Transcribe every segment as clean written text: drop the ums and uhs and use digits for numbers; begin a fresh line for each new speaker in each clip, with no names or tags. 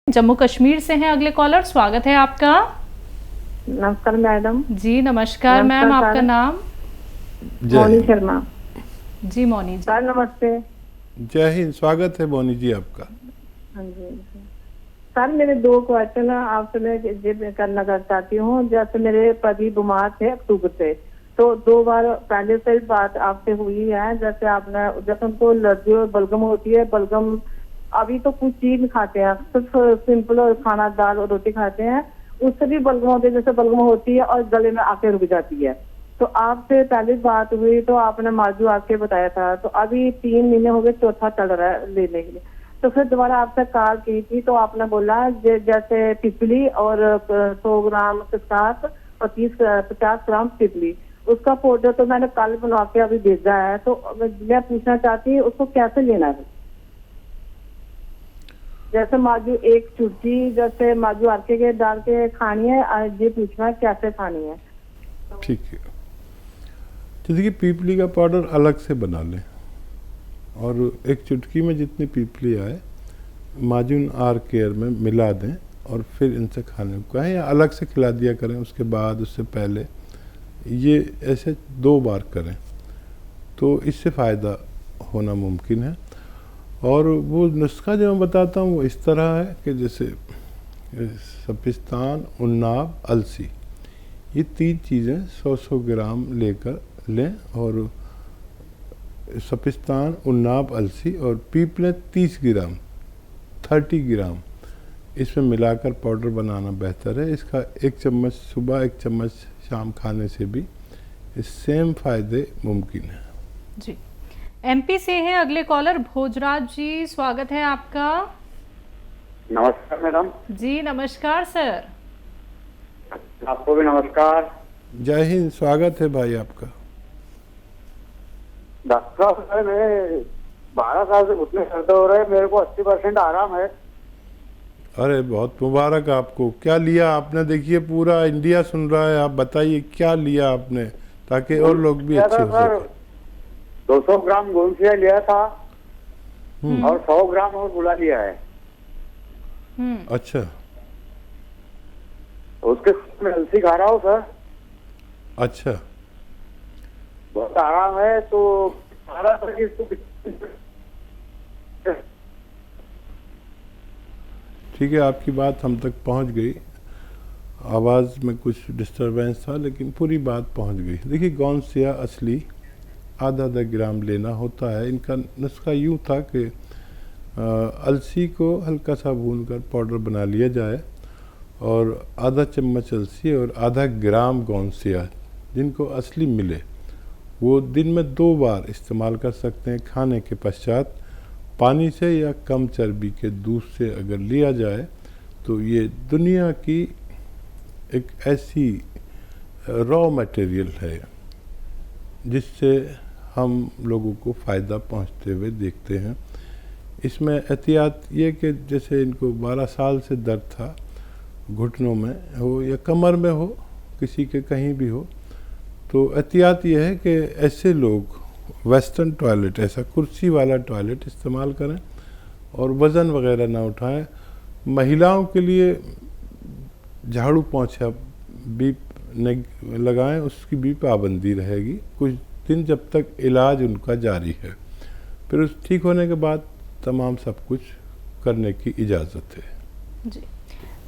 जम्मू कश्मीर से हैं अगले कॉलर, स्वागत है आपका।
नमस्कार मैडम।
जी नमस्कार मैम, आपका नाम?
मौनी शर्मा।
जी मौनी जी।
सर नमस्ते।
जय हिंद, स्वागत है मौनी जी आपका।
हाँ जी सर, मेरे दो क्वेश्चन आपसे मैं करना चाहती हूँ। जैसे मेरे पति बीमार थे अक्टूबर से, तो 2 बार पहले से बात आपसे हुई है। जैसे आपने जैसे उनको एलर्जी और बलगम होती है, बलगम अभी तो कुछ चीज नहीं खाते हैं, सिर्फ सिंपल खाना दाल और रोटी खाते हैं, उससे भी बलगम होती है। जैसे बलगम होती है और गले में आके रुक जाती है। तो आपसे पहली बात हुई तो आपने माजू आके बताया था, तो अभी 3 महीने हो गए, चौथा चल रहा है लेने के लिए। तो फिर दोबारा आपसे कॉल की थी तो आपने बोला जैसे पिपली और 100 ग्राम के साथ और 50 ग्राम पिपली, उसका पाउडर तो मैंने कल बना के अभी भेजा है। तो मैं पूछना चाहती हूँ उसको कैसे लेना है। जैसे माजू एक चुटकी, जैसे माजू आके के डाल के खानी है, ये पूछना है कैसे खानी है।
ठीक है, तो देखिए पीपली का पाउडर अलग से बना लें और एक चुटकी में जितनी पीपली आए माजून आर केयर में मिला दें और फिर इनसे खाने को कहें या अलग से खिला दिया करें। उसके बाद उससे पहले ये ऐसे 2 बार करें तो इससे फ़ायदा होना मुमकिन है। और वो नुस्खा जो मैं बताता हूँ वो इस तरह है कि जैसे सपिस्तान, उन्नाब, अलसी, ये 3 चीज़ें 100-100 ग्राम लेकर लें और सपिस्तान, उन्नाब, अलसी और पीपले 30 ग्राम 30 ग्राम इसमें मिलाकर पाउडर बनाना बेहतर है। इसका 1 चम्मच सुबह 1 चम्मच शाम खाने से भी सेम फायदे मुमकिन है।
जी एमपी से हैं अगले कॉलर, भोजराज जी, स्वागत है आपका।
नमस्कार मैडम।
जी नमस्कार सर।
आपको भी नमस्कार।
जय हिंद, स्वागत है भाई आपका।
डॉक्टर साहब, मैं 12 साल से घुटने दर्द हो रहे हैं, मेरे को 80% आराम है।
अरे बहुत मुबारक आपको। क्या लिया आपने? देखिए पूरा इंडिया सुन रहा है, आप बताइए क्या लिया आपने ताकि और लोग भी अच्छे हो सके।
200 ग्राम गोलसिया लिया था और 100 ग्राम और गुला लिया है।
अच्छा,
उसके साथ मैं अलसी खा रहा हूँ सर।
अच्छा,
बहुत आराम है। तो सारा
ठीक है, आपकी बात हम तक पहुंच गई। आवाज़ में कुछ डिस्टरबेंस था लेकिन पूरी बात पहुंच गई। देखिए गौनसिया असली आधा ग्राम लेना होता है। इनका नुस्खा यूँ था कि अलसी को हल्का सा भूनकर पाउडर बना लिया जाए और आधा चम्मच अलसी और आधा ग्राम गौनसिया जिनको असली मिले वो दिन में 2 बार इस्तेमाल कर सकते हैं। खाने के पश्चात पानी से या कम चर्बी के दूध से अगर लिया जाए तो ये दुनिया की एक ऐसी रॉ मटेरियल है जिससे हम लोगों को फ़ायदा पहुंचते हुए देखते हैं। इसमें एहतियात ये कि जैसे इनको 12 साल से दर्द था, घुटनों में हो या कमर में हो, किसी के कहीं भी हो, तो एहतियात ये है कि ऐसे लोग वेस्टर्न टॉयलेट, ऐसा कुर्सी वाला टॉयलेट इस्तेमाल करें और वज़न वगैरह ना उठाएं। महिलाओं के लिए झाड़ू पोंछा भी लगाएं, उसकी भी पाबंदी रहेगी कुछ दिन जब तक इलाज उनका जारी है। फिर उस ठीक होने के बाद तमाम सब कुछ करने की इजाज़त है।
जी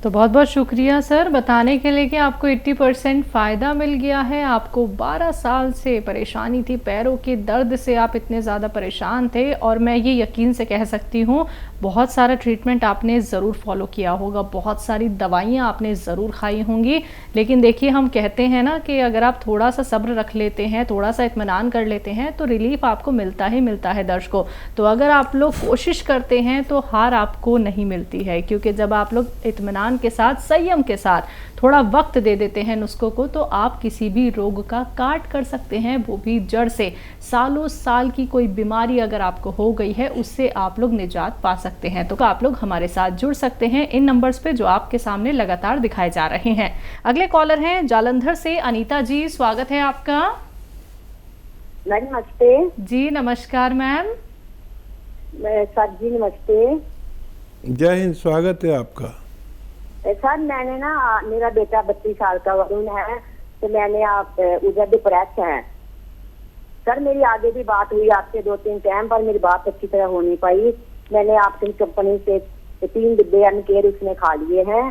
तो बहुत बहुत शुक्रिया सर बताने के लिए कि आपको 80% फ़ायदा मिल गया है। आपको 12 साल से परेशानी थी, पैरों के दर्द से आप इतने ज़्यादा परेशान थे और मैं ये यकीन से कह सकती हूँ बहुत सारा ट्रीटमेंट आपने ज़रूर फॉलो किया होगा, बहुत सारी दवाइयाँ आपने ज़रूर खाई होंगी। लेकिन देखिए हम कहते हैं ना कि अगर आप थोड़ा सा सब्र रख लेते हैं, थोड़ा सा इत्मीनान कर लेते हैं तो रिलीफ आपको मिलता ही मिलता है दर्शकों। तो अगर आप लोग कोशिश करते हैं तो हार आपको नहीं मिलती है, क्योंकि जब आप लोग इत्मीनान के साथ, संयम के साथ थोड़ा वक्त दे देते हैं नुस्खों को तो आप किसी भी रोग का काट कर सकते हैं, वो भी जड़ से। सालों साल की कोई बीमारी अगर आपको हो गई है उससे आप लोग निजात पा सकते हैं। तो आप लोग हमारे साथ जुड़ सकते हैं इन नंबर्स पे जो आपके सामने लगातार दिखाए जा रहे हैं। अगले कॉलर हैं जालंधर से अनीता जी, स्वागत है आपका।
नमस्ते
जी नमस्कार मैम।
सर जी नमस्ते।
जय हिंद, स्वागत है आपका।
सर मैंने ना, मेरा बेटा 32 साल का वरुण है, तो मैंने आप उधर डिप्रेस है सर। मेरी आगे भी बात हुई आपसे 2-3 टाइम, पर मेरी बात अच्छी तरह हो नहीं पाई। मैंने आपकी कंपनी से 3 डिब्बे एनकेयर उसने खा लिए हैं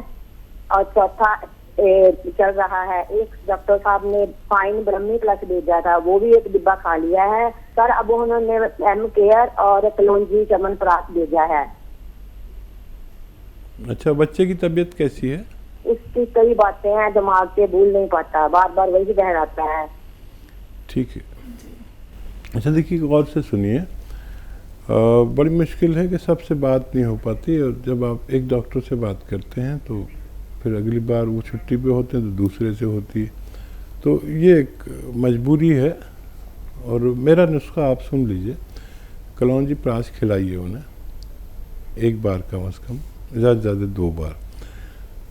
और चौथा चल रहा है। एक डॉक्टर साहब ने फाइन ब्रह्मी प्लस भेजा था, वो भी 1 डिब्बा खा लिया है सर। अब उन्होंने एम केयर और कलौंजी चमन प्राश भेजा है।
अच्छा, बच्चे की तबीयत कैसी है?
उसकी कई बातें हैं, दिमाग से भूल नहीं पाता, बार बार वही दोहराता है।
ठीक है। अच्छा देखिए, गौर से सुनिए। बड़ी मुश्किल है कि सबसे बात नहीं हो पाती, और जब आप एक डॉक्टर से बात करते हैं तो फिर अगली बार वो छुट्टी पे होते हैं तो दूसरे से होती है, तो ये एक मजबूरी है। और मेरा नुस्खा आप सुन लीजिए, कलौंजी प्राश खिलाइए उन्हें 1 बार कम से कम, ज़्यादा से ज़्यादा 2 बार।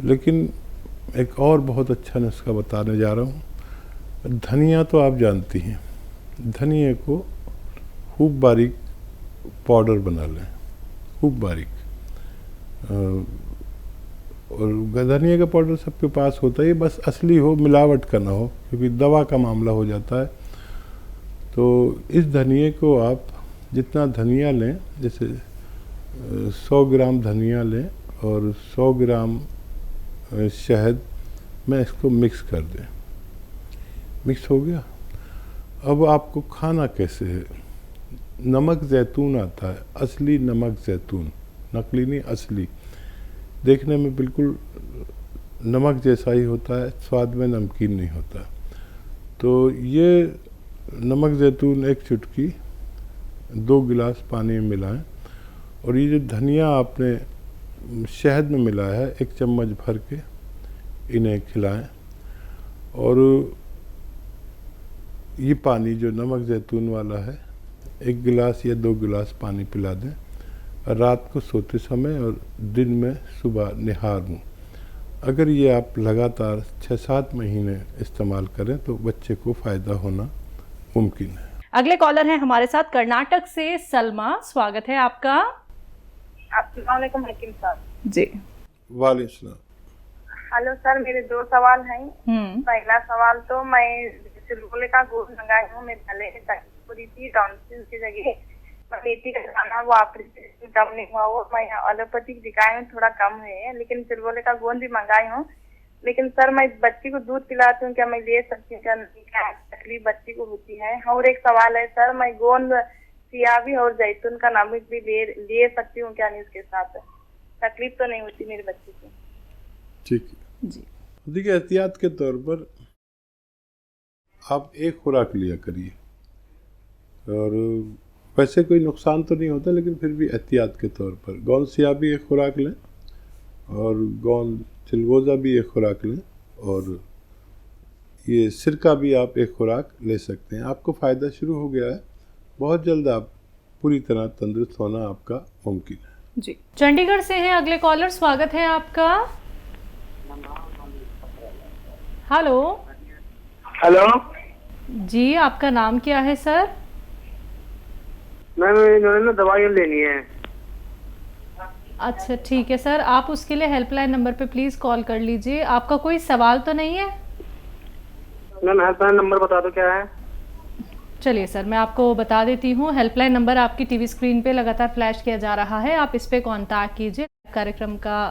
लेकिन एक और बहुत अच्छा नुस्खा बताने जा रहा हूँ। धनिया तो आप जानती हैं, धनिया को खूब बारीक पाउडर बना लें, खूब बारीक। और धनिया का पाउडर सबके पास होता है, बस असली हो, मिलावट का ना हो, क्योंकि दवा का मामला हो जाता है। तो इस धनिया को आप जितना धनिया लें, जैसे 100 ग्राम धनिया लें और 100 ग्राम शहद में इसको मिक्स कर दें। मिक्स हो गया। अब आपको खाना कैसे है? नमक ज़ैतून आता है, असली नमक ज़ैतून, नकली नहीं, असली। देखने में बिल्कुल नमक जैसा ही होता है, स्वाद में नमकीन नहीं होता। तो ये नमक ज़ैतून 1 चुटकी 2 गिलास पानी में मिलाएं, और ये जो धनिया आपने शहद में मिलाया है 1 चम्मच भर के इन्हें खिलाएं। और ये पानी जो नमक ज़ैतून वाला है 1 गिलास या 2 गिलास पानी पिला दें, रात को सोते समय और दिन में सुबह निहार मुँह। अगर ये आप लगातार 6-7 महीने इस्तेमाल करें तो बच्चे को फ़ायदा होना मुमकिन है।
अगले कॉलर हैं हमारे साथ कर्नाटक से सलमा, स्वागत है आपका।
अस्सलाम वालेकुम हकीम साहब।
जी
वालेकुम सलाम।
हेलो सर, मेरे 2 सवाल हैं। पहला सवाल, तो मैं चिलगोले का गोश्त मंगाई हूँ, मेरे गले में तकलीफ हो रही थी, टॉन्सिल की जगह मेथी का दाना, वो ऑपरेशन कम नहीं हुआ, वो मैं एलोपैथिक दिखाई हूँ, थोड़ा कम है, लेकिन चिलगोले का गोंद भी मंगाई हूँ। लेकिन सर मैं बच्ची को दूध पिलाती हूँ, क्या मैं ले सकती हूँ? क्या नहीं, क्या तकलीफ बच्ची को होती है? और एक सवाल है सर, मैं गोंद सियावी और जैतून का नमक भी ले सकती हूँ क्या? नहीं, उसके साथ तकलीफ तो नहीं होती मेरी बच्ची को?
ठीक है जी। देखिए, एहतियात के तौर पर आप 1 खुराक लिया करिए, और वैसे कोई नुकसान तो नहीं होता, लेकिन फिर भी एहतियात के तौर पर गोंद सियावी 1 खुराक लें, और गोंद चिलगोज़ा भी 1 खुराक लें, और ये सिरका भी आप 1 खुराक ले सकते हैं। आपको फ़ायदा शुरू हो गया है, बहुत जल्द आप पूरी तरह तंदुरुस्त होना आपका मुमकिन है
जी। चंडीगढ़ से हैं अगले कॉलर, स्वागत है आपका। हेलो
हेलो
जी, आपका नाम क्या है सर?
मैम, इन्होंने ना दवाइयाँ लेनी है।
अच्छा ठीक है सर, आप उसके लिए हेल्पलाइन नंबर पे प्लीज़ कॉल कर लीजिए। आपका कोई सवाल तो नहीं है?
मैम हेल्पलाइन नंबर बता दो क्या है।
चलिए सर, मैं आपको बता देती हूँ। हेल्पलाइन नंबर आपकी टीवी स्क्रीन पे लगातार फ्लैश किया जा रहा है, आप इस पे कांटेक्ट कीजिए। कार्यक्रम का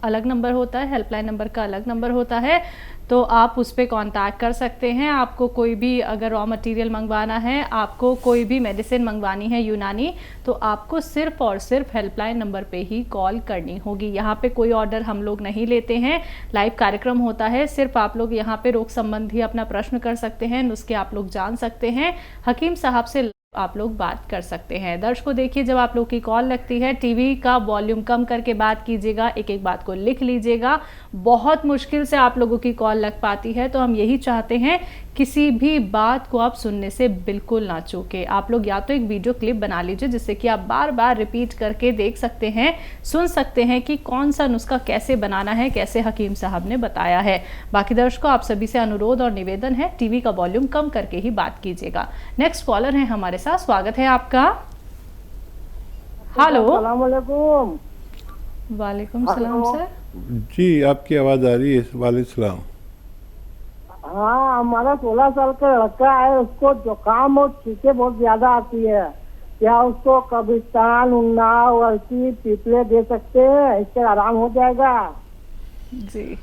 अलग नंबर होता है, हेल्पलाइन नंबर का अलग नंबर होता है, तो आप उस पर कांटेक्ट कर सकते हैं। आपको कोई भी अगर रॉ मटेरियल मंगवाना है, आपको कोई भी मेडिसिन मंगवानी है यूनानी, तो आपको सिर्फ और सिर्फ हेल्पलाइन नंबर पे ही कॉल करनी होगी। यहाँ पे कोई ऑर्डर हम लोग नहीं लेते हैं, लाइव कार्यक्रम होता है। सिर्फ आप लोग यहाँ पे रोग संबंधी अपना प्रश्न कर सकते हैं, नुस्खे आप लोग जान सकते हैं, हकीम साहब से आप लोग बात कर सकते हैं। दर्शकों देखिए, जब आप लोग की कॉल लगती है, टीवी का वॉल्यूम कम करके बात कीजिएगा, एक एक बात को लिख लीजिएगा। बहुत मुश्किल से आप लोगों की कॉल लग पाती है, तो हम यही चाहते हैं किसी भी बात को आप सुनने से बिल्कुल ना चूके। आप लोग या तो एक वीडियो क्लिप बना लीजिए, जिससे कि आप बार बार रिपीट करके देख सकते हैं, सुन सकते हैं कि कौन सा नुस्खा कैसे बनाना है, कैसे हकीम साहब ने बताया है। बाकी दर्शकों, आप सभी से अनुरोध और निवेदन है, टीवी का वॉल्यूम कम करके ही बात कीजिएगा। नेक्स्ट कॉलर है हमारे साथ, स्वागत है आपका। हेलो,
अस्सलाम वालेकुम।
वालेकुम सलाम सर।
जी, आपकी आवाज़ आ रही है। वालेकुम सलाम।
हाँ, हमारा 16 साल का लड़का है, उसको जुकाम और छींके बहुत ज्यादा आती है। क्या उसको कब्रिस्तान, उन्नाव, अलसी, पीपले दे सकते हैं? इससे आराम हो जाएगा?
जी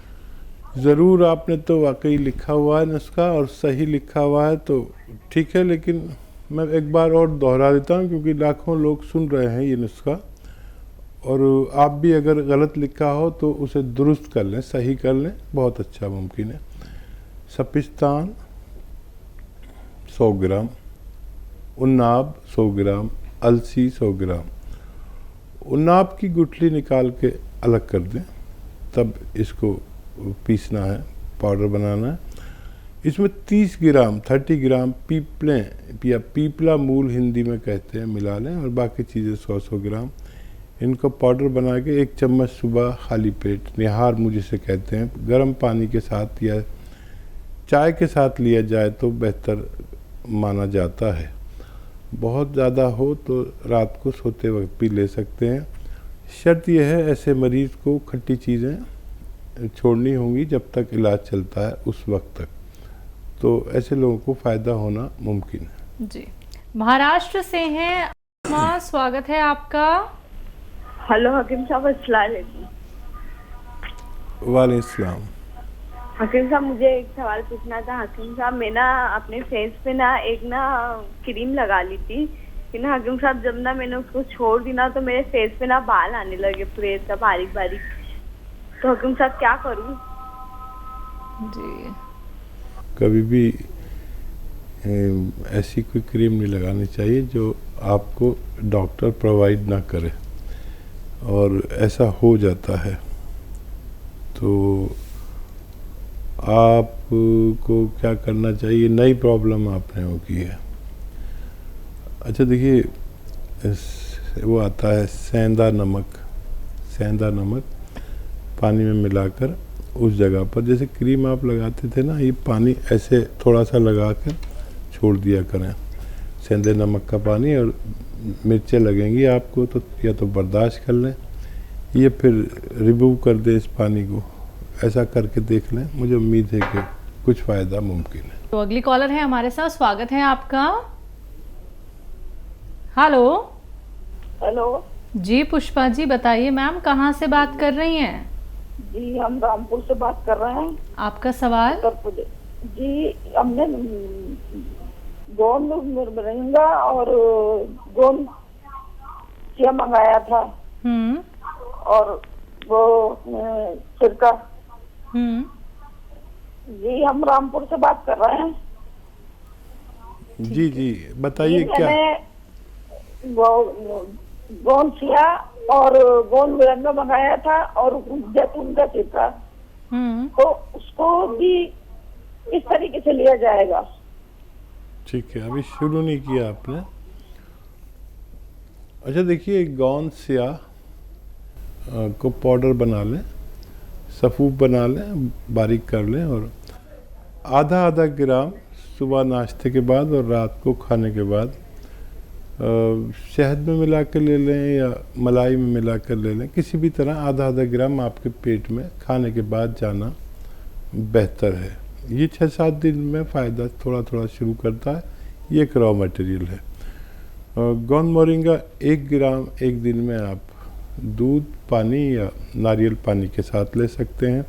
ज़रूर, आपने तो वाकई लिखा हुआ है नुस्खा और सही लिखा हुआ है, तो ठीक है। लेकिन मैं एक बार और दोहरा देता हूँ, क्योंकि लाखों लोग सुन रहे हैं ये नुस्खा, और आप भी अगर गलत लिखा हो तो उसे दुरुस्त कर लें, सही कर लें, बहुत अच्छा मुमकिन है। सपिस्तान 100 ग्राम, उन्नाब 100 ग्राम, अलसी 100 ग्राम। उन्नाब की गुठली निकाल के अलग कर दें, तब इसको पीसना है, पाउडर बनाना है। इसमें 30 ग्राम 30 ग्राम पीपले या पीपला मूल हिंदी में कहते हैं मिला लें, और बाकी चीज़ें 100-100 ग्राम। इनको पाउडर बना के 1 चम्मच सुबह खाली पेट, निहार मुँह जिसे कहते हैं, गर्म पानी के साथ या चाय के साथ लिया जाए तो बेहतर माना जाता है। बहुत ज़्यादा हो तो रात को सोते वक्त भी ले सकते हैं। शर्त यह है, ऐसे मरीज़ को खट्टी चीज़ें छोड़नी होंगी जब तक इलाज चलता है उस वक्त तक, तो ऐसे लोगों को फ़ायदा होना मुमकिन है।
जी, महाराष्ट्र से हैं माँ, स्वागत है आपका।
हेलो हकीम साहब, अस्सलाम वालेकुम।
वालेकुम सलाम।
हकीम साहब, मुझे एक सवाल पूछना था। हकीम साहब, मैं ना अपने फेस पे ना एक ना क्रीम लगा ली थी कि ना हकीम साहब, जब ना मैंने उसको छोड़ दी ना तो मेरे फेस पे ना बाल आने लगे पूरे ऐसा बारीक बारीक। तो हकीम साहब क्या करूं?
जी,
कभी भी ऐसी कोई क्रीम नहीं लगानी चाहिए जो आपको डॉक्टर प्रोवाइड ना करे, और ऐसा हो जाता है तो आपको क्या करना चाहिए? नई प्रॉब्लम आपने वो की है। अच्छा देखिए, वो आता है सेंधा नमक। सेंधा नमक पानी में मिलाकर उस जगह पर, जैसे क्रीम आप लगाते थे ना, ये पानी ऐसे थोड़ा सा लगा कर छोड़ दिया करें, सेंधे नमक का पानी, और मिर्चें लगेंगी आपको तो या तो बर्दाश्त कर लें या फिर रिमूव कर दें इस पानी को। ऐसा करके देख लें, मुझे उम्मीद है कि कुछ फ़ायदा मुमकिन है।
तो अगली कॉलर है हमारे साथ, स्वागत है आपका। हेलो।
हेलो
जी पुष्पा जी, बताइए मैम, कहाँ से बात कर रही हैं?
जी, हम रामपुर से बात कर रहे हैं।
आपका सवाल?
उत्तर प्रदेश जी। हमने गोंद मिर्चा और गोंद क्या मंगाया था, और वो सिरका। जी, हम रामपुर से बात कर रहे हैं।
जी जी, बताइए क्या?
गोंद सिया और गोंद मिरंगा मंगाया था, और जैतून का सिरका, तो उसको भी इस तरीके से लिया जाएगा।
ठीक है, अभी शुरू नहीं किया आपने। अच्छा देखिए, गोंद सिया को पाउडर बना लें, सफ़ूफ बना लें, बारीक कर लें, और आधा आधा ग्राम सुबह नाश्ते के बाद और रात को खाने के बाद शहद में मिला कर ले लें या मलाई में मिला कर ले लें, किसी भी तरह आधा आधा ग्राम आपके पेट में खाने के बाद जाना बेहतर है। ये 6-7 दिन में फ़ायदा थोड़ा थोड़ा शुरू करता है। ये एक रॉ मटेरियल है। गोंद मोरिंगा 1 ग्राम एक दिन में आप दूध, पानी या नारियल पानी के साथ ले सकते हैं,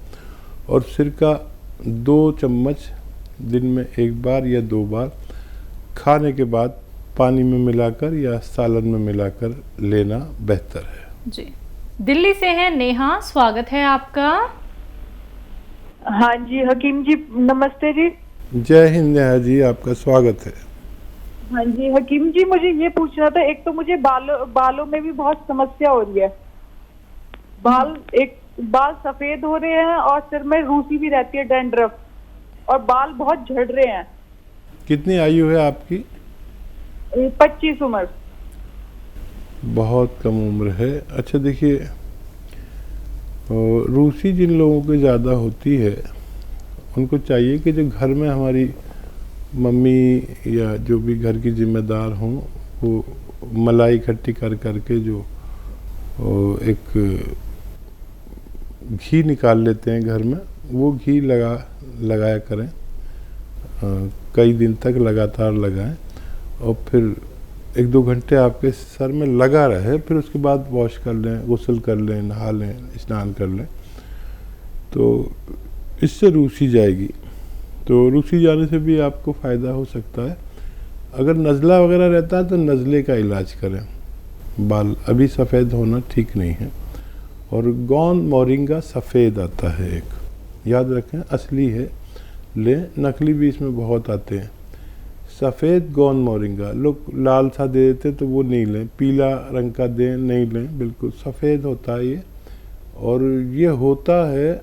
और सिरका 2 चम्मच दिन में 1 बार या 2 बार खाने के बाद पानी में मिलाकर या सालन में मिलाकर लेना बेहतर है।
जी, दिल्ली से है नेहा, स्वागत है आपका।
हाँ जी हकीम जी, नमस्ते जी।
जय हिंद नेहा जी, आपका स्वागत है।
हाँ जी हकीम जी, मुझे ये पूछना था, एक तो मुझे बालों में भी बहुत समस्या हो रही है। बाल सफेद हो रहे हैं और सिर में रूसी भी रहती है, डैंड्रफ, और बाल बहुत झड़ रहे हैं।
कितनी आयु है आपकी?
25 उम्र।
बहुत कम उम्र है। अच्छा देखिए, रूसी जिन लोगों को ज़्यादा होती है, उनको चाहिए कि जो घर में हमारी मम्मी या जो भी घर की जिम्मेदार हों, वो मलाई इकट्ठी कर करके जो एक घी निकाल लेते हैं घर में, वो घी लगाया करें, कई दिन तक लगातार लगाएं और फिर 1-2 घंटे आपके सर में लगा रहे, फिर उसके बाद वॉश कर लें, गुस्ल कर लें, नहा लें, स्नान कर लें, तो इससे रूसी जाएगी। तो रूसी जाने से भी आपको फ़ायदा हो सकता है। अगर नज़ला वगैरह रहता है तो नज़ले का इलाज करें। बाल अभी सफ़ेद होना ठीक नहीं है। और गोंद मोरिंगा सफ़ेद आता है एक, याद रखें, असली है लें, नकली भी इसमें बहुत आते हैं। सफ़ेद गोंद मोरिंगा, लोग लाल सा दे देते तो वो नहीं लें, पीला रंग का दें, नहीं लें, बिल्कुल सफ़ेद होता है ये। और ये होता है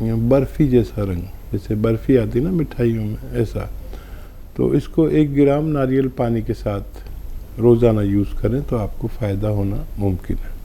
बर्फ़ी जैसा रंग, जैसे बर्फ़ी आती ना मिठाइयों में, ऐसा। तो इसको 1 ग्राम नारियल पानी के साथ रोज़ाना यूज़ करें तो आपको फ़ायदा होना मुमकिन है।